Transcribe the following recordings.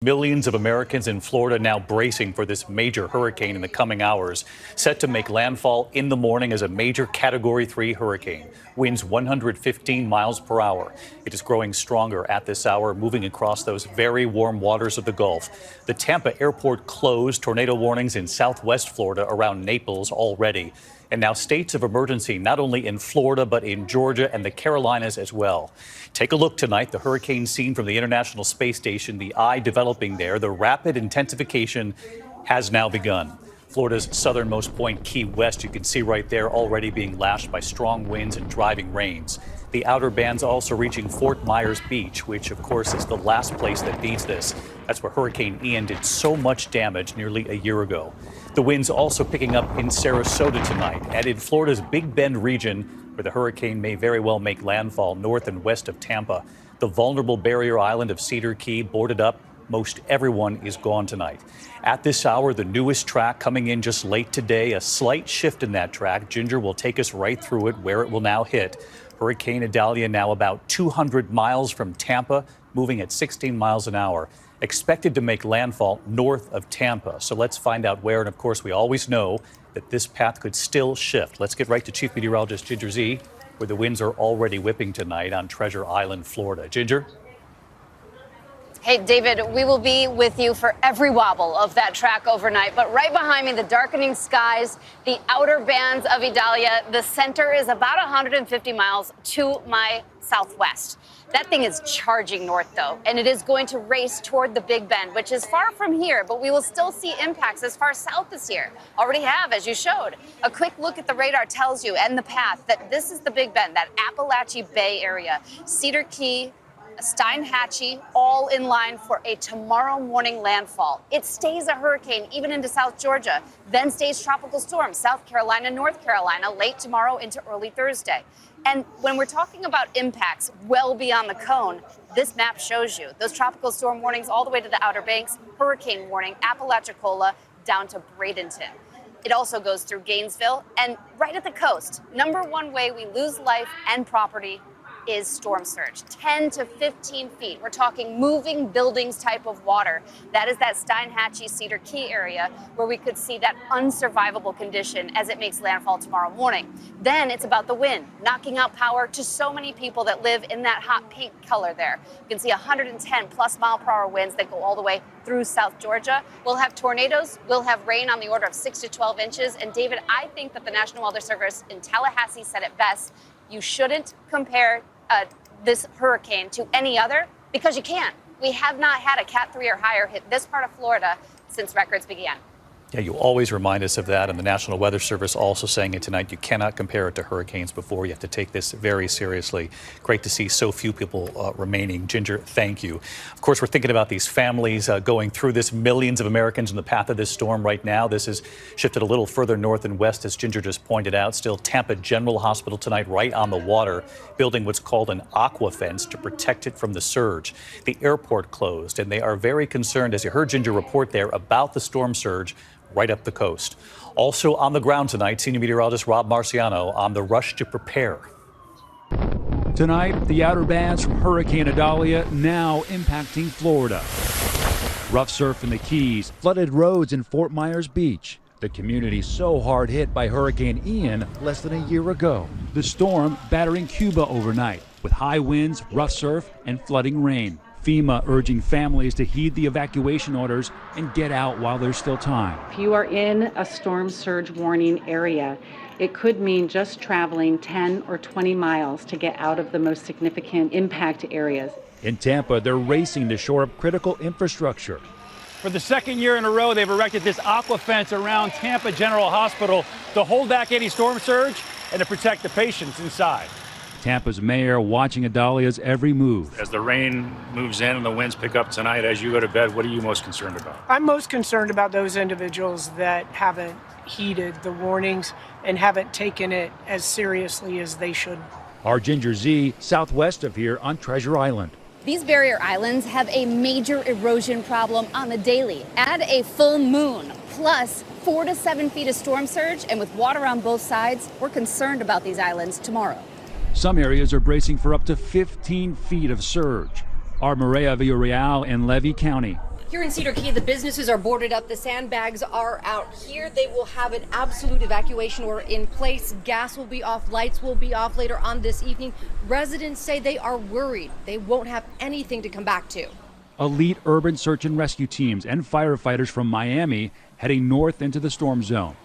Millions of Americans in Florida now bracing for this major hurricane in the coming hours, set to make landfall in the morning as a major Category 3 hurricane. Winds 115 miles per hour. It is growing stronger at this hour, moving across those very warm waters of the Gulf. The Tampa airport closed. Tornado warnings in southwest Florida around Naples already. And now states of emergency, not only in Florida, but in Georgia and the Carolinas as well. Take a look tonight, the hurricane scene from the International Space Station, the eye developing there. The rapid intensification has now begun. Florida's southernmost point, Key West, you can see right there, already being lashed by strong winds and driving rains. The outer bands also reaching Fort Myers Beach, which of course is the last place that needs this. That's where Hurricane Ian did so much damage nearly a year ago. The winds also picking up in Sarasota tonight and in Florida's Big Bend region, where the hurricane may very well make landfall north and west of Tampa. The vulnerable barrier island of Cedar Key boarded up. Most everyone is gone tonight. At this hour, the newest track coming in just late today, a slight shift in that track. Ginger will take us right through it, where it will now hit. Hurricane Idalia now about 200 miles from Tampa, moving at 16 miles an hour. Expected to make landfall north of Tampa. So let's find out where. And of course, we always know that this path could still shift. Let's get right to Chief Meteorologist Ginger Z, where the winds are already whipping tonight on Treasure Island, Florida. Ginger? Hey, David, we will be with you for every wobble of that track overnight. But right behind me, the darkening skies, the outer bands of Idalia. The center is about 150 miles to my southwest. That thing is charging north, though, and it is going to race toward the Big Bend, which is far from here, but we will still see impacts as far south this year. Already have, as you showed. A quick look at the radar tells you, and the path, that this is the Big Bend, that Appalachia Bay area. Cedar Key, Steinhatchee, all in line for a tomorrow morning landfall. It stays a hurricane even into South Georgia, then stays tropical storm, South Carolina, North Carolina, late tomorrow into early Thursday. And when we're talking about impacts well beyond the cone, this map shows you those tropical storm warnings all the way to the Outer Banks, hurricane warning, Apalachicola, down to Bradenton. It also goes through Gainesville and right at the coast. Number one way we lose life and property is storm surge, 10 to 15 feet. We're talking moving buildings type of water. That is that Steinhatchee Cedar Key area where we could see that unsurvivable condition as it makes landfall tomorrow morning. Then it's about the wind, knocking out power to so many people that live in that hot pink color there. You can see 110 plus mile per hour winds that go all the way through South Georgia. We'll have tornadoes, we'll have rain on the order of 6 to 12 inches. And David, I think that the National Weather Service in Tallahassee said it best. You shouldn't compare this hurricane to any other because you can't. We have not had a Cat 3 or higher hit this part of Florida since records began. Yeah, you always remind us of that, and the National Weather Service also saying it tonight. You cannot compare it to hurricanes before. You have to take this very seriously. Great to see so few people remaining. Ginger, thank you. Of course, we're thinking about these families going through this. Millions of Americans in the path of this storm right now. This has shifted a little further north and west, as Ginger just pointed out. Still Tampa General Hospital tonight, right on the water, building what's called an aqua fence to protect it from the surge. The airport closed, and they are very concerned, as you heard Ginger report there, about the storm surge right up the coast. Also on the ground tonight, senior meteorologist Rob Marciano on the rush to prepare. Tonight, the outer bands from Hurricane Idalia now impacting Florida. Rough surf in the Keys, flooded roads in Fort Myers Beach. The community so hard hit by Hurricane Ian less than a year ago. The storm battering Cuba overnight with high winds, rough surf, and flooding rain. FEMA urging families to heed the evacuation orders and get out while there's still time. If you are in a storm surge warning area, it could mean just traveling 10 or 20 miles to get out of the most significant impact areas. In Tampa, they're racing to shore up critical infrastructure. For the second year in a row, they've erected this aqua fence around Tampa General Hospital to hold back any storm surge and to protect the patients inside. Tampa's mayor watching Idalia's every move. As the rain moves in and the winds pick up tonight, as you go to bed, what are you most concerned about? I'm most concerned about those individuals that haven't heeded the warnings and haven't taken it as seriously as they should. Our Ginger Z, southwest of here on Treasure Island. These barrier islands have a major erosion problem on the daily. Add a full moon, plus 4 to 7 feet of storm surge, and with water on both sides, we're concerned about these islands tomorrow. Some areas are bracing for up to 15 feet of surge. Our Maria Villarreal in Levy County. Here in Cedar Key, the businesses are boarded up. The sandbags are out here. They will have an absolute evacuation order in place. Gas will be off, lights will be off later on this evening. Residents say they are worried they won't have anything to come back to. Elite urban search and rescue teams and firefighters from Miami heading north into the storm zone.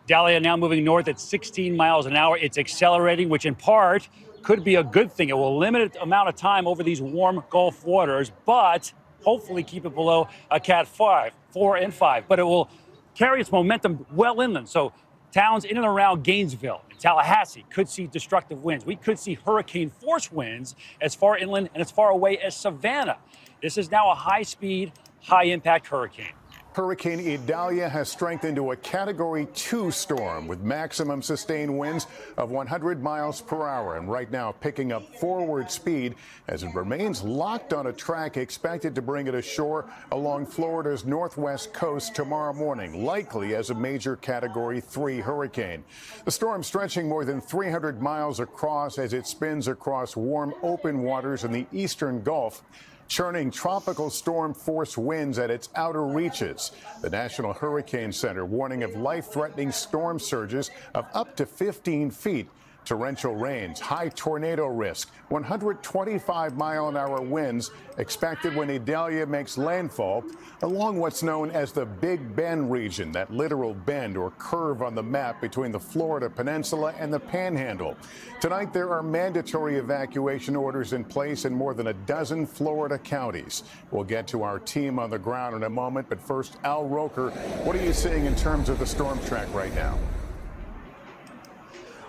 Idalia now moving north at 16 miles an hour. It's accelerating, which in part could be a good thing. It will limit the amount of time over these warm Gulf waters, but hopefully keep it below a Cat 5, 4 and 5. But it will carry its momentum well inland. So towns in and around Gainesville and Tallahassee could see destructive winds. We could see hurricane force winds as far inland and as far away as Savannah. This is now a high-speed, high-impact hurricane. Hurricane Idalia has strengthened to a Category 2 storm with maximum sustained winds of 100 miles per hour and right now picking up forward speed as it remains locked on a track expected to bring it ashore along Florida's northwest coast tomorrow morning, likely as a major Category 3 hurricane. The storm stretching more than 300 miles across as it spins across warm open waters in the eastern Gulf, churning tropical storm force winds at its outer reaches. The National Hurricane Center warning of life-threatening storm surges of up to 15 feet. Torrential rains, high tornado risk, 125-mile-an-hour winds expected when Idalia makes landfall along what's known as the Big Bend region, that literal bend or curve on the map between the Florida Peninsula and the Panhandle. Tonight, there are mandatory evacuation orders in place in more than a dozen Florida counties. We'll get to our team on the ground in a moment, but first, Al Roker, what are you seeing in terms of the storm track right now?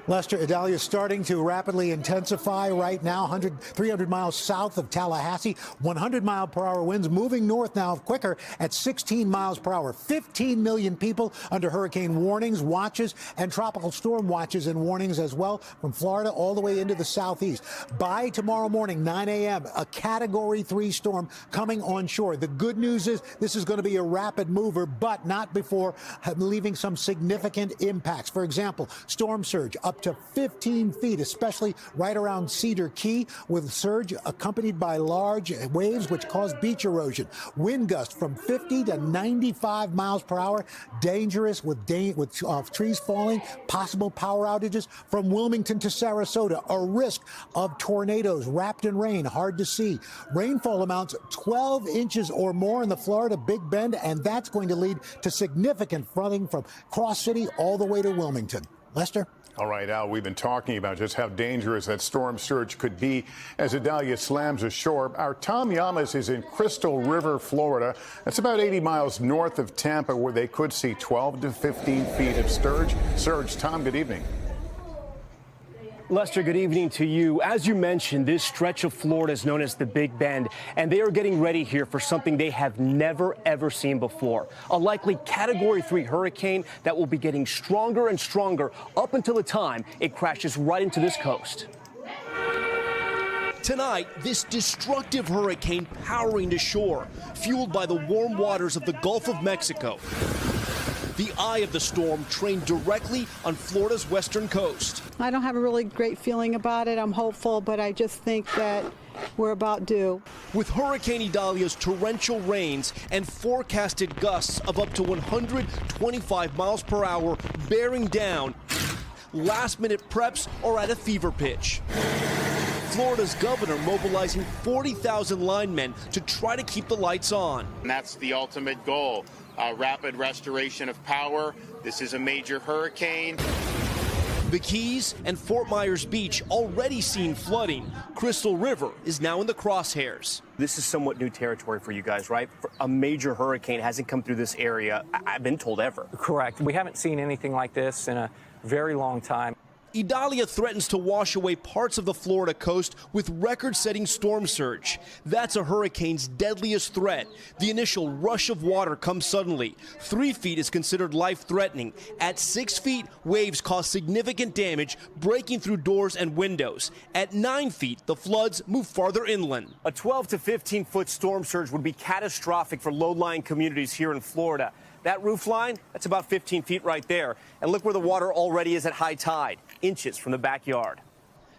Lester, Idalia is starting to rapidly intensify right now, 300 miles south of Tallahassee, 100-mile-per-hour winds moving north now quicker at 16 miles per hour. 15 million people under hurricane warnings, watches, and tropical storm watches and warnings as well from Florida all the way into the southeast. By tomorrow morning, 9 a.m., a Category 3 storm coming on shore. The good news is this is going to be a rapid mover, but not before leaving some significant impacts. For example, storm surge up to 15 feet, especially right around Cedar Key, with surge accompanied by large waves which cause beach erosion. Wind gusts from 50 to 95 miles per hour, dangerous with trees falling, possible power outages from Wilmington to Sarasota, a risk of tornadoes wrapped in rain, hard to see. Rainfall amounts 12 inches or more in the Florida Big Bend, and that's going to lead to significant flooding from Cross City all the way to Wilmington. Lester? All right, Al, we've been talking about just how dangerous that storm surge could be as Idalia slams ashore. Our Tom Llamas is in Crystal River, Florida. That's about 80 miles north of Tampa, where they could see 12 to 15 feet of surge. Tom, good evening. Lester, good evening to you. As you mentioned, this stretch of Florida is known as the Big Bend, and they are getting ready here for something they have never, ever seen before. A likely Category 3 hurricane that will be getting stronger and stronger up until the time it crashes right into this coast. Tonight, this destructive hurricane powering to shore, fueled by the warm waters of the Gulf of Mexico. The eye of the storm trained directly on Florida's western coast. I don't have a really great feeling about it. I'm hopeful, but I just think that we're about due. With Hurricane Idalia's torrential rains and forecasted gusts of up to 125 miles per hour bearing down, last-minute preps are at a fever pitch. Florida's governor mobilizing 40,000 linemen to try to keep the lights on. And that's the ultimate goal. Rapid restoration of power. This is a major hurricane. The Keys and Fort Myers Beach already seen flooding. Crystal River is now in the crosshairs. This is somewhat new territory for you guys, right? A major hurricane hasn't come through this area, I've been told, ever. Correct. We haven't seen anything like this in a very long time. Idalia threatens to wash away parts of the Florida coast with record-setting storm surge. That's a hurricane's deadliest threat. The initial rush of water comes suddenly. 3 feet is considered life-threatening. At 6 feet, waves cause significant damage, breaking through doors and windows. At 9 feet, the floods move farther inland. A 12 to 15-foot storm surge would be catastrophic for low-lying communities here in Florida. That roof line, that's about 15 feet right there. And look where the water already is at high tide, inches from the backyard.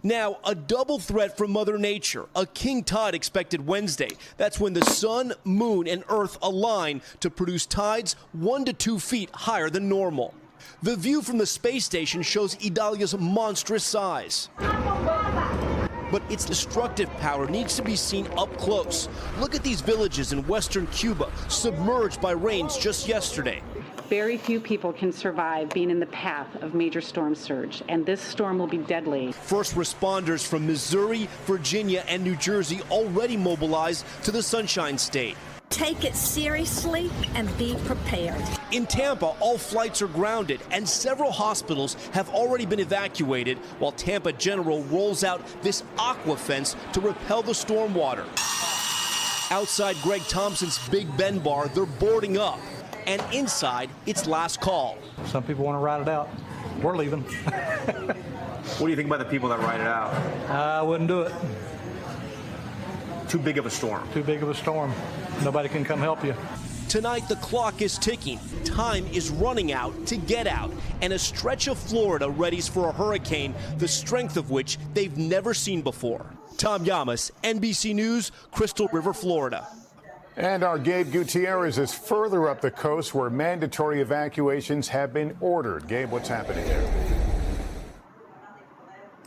Now, a double threat from Mother Nature. A king tide expected Wednesday. That's when the sun, moon, and earth align to produce tides 1 to 2 feet higher than normal. The view from the space station shows Idalia's monstrous size. But its destructive power needs to be seen up close. Look at these villages in western Cuba, submerged by rains just yesterday. Very few people can survive being in the path of major storm surge, and this storm will be deadly. First responders from Missouri, Virginia, and New Jersey already mobilized to the Sunshine State. Take it seriously and be prepared. In Tampa, all flights are grounded, and several hospitals have already been evacuated, while Tampa General rolls out this aqua fence to repel the storm water. Outside Greg Thompson's Big Ben bar, they're boarding up. And inside, it's last call. Some people want to ride it out. We're leaving. What do you think about the people that ride it out? I wouldn't do it. Too big of a storm. Too big of a storm. Nobody can come help you. Tonight, the clock is ticking. Time is running out to get out. And a stretch of Florida readies for a hurricane, the strength of which they've never seen before. Tom Llamas, NBC News, Crystal River, Florida. And our Gabe Gutierrez is further up the coast where mandatory evacuations have been ordered. Gabe, what's happening there?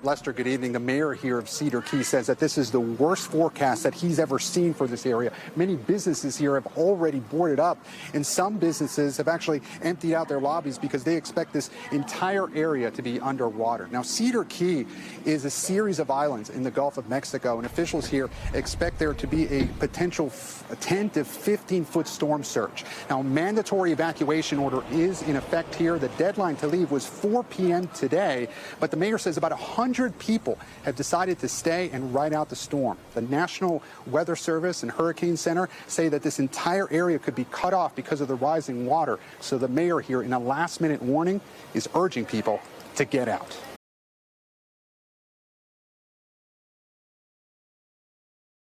Lester, good evening. The mayor here of Cedar Key says that this is the worst forecast that he's ever seen for this area. Many businesses here have already boarded up, and some businesses have actually emptied out their lobbies because they expect this entire area to be underwater. Now, Cedar Key is a series of islands in the Gulf of Mexico, and officials here expect there to be a potential 10 to 15-foot storm surge. Now, a mandatory evacuation order is in effect here. The deadline to leave was 4 p.m. today, but the mayor says about 100 people have decided to stay and ride out the storm. The National Weather Service and Hurricane Center say that this entire area could be cut off because of the rising water. So the mayor here, in a last-minute warning, is urging people to get out.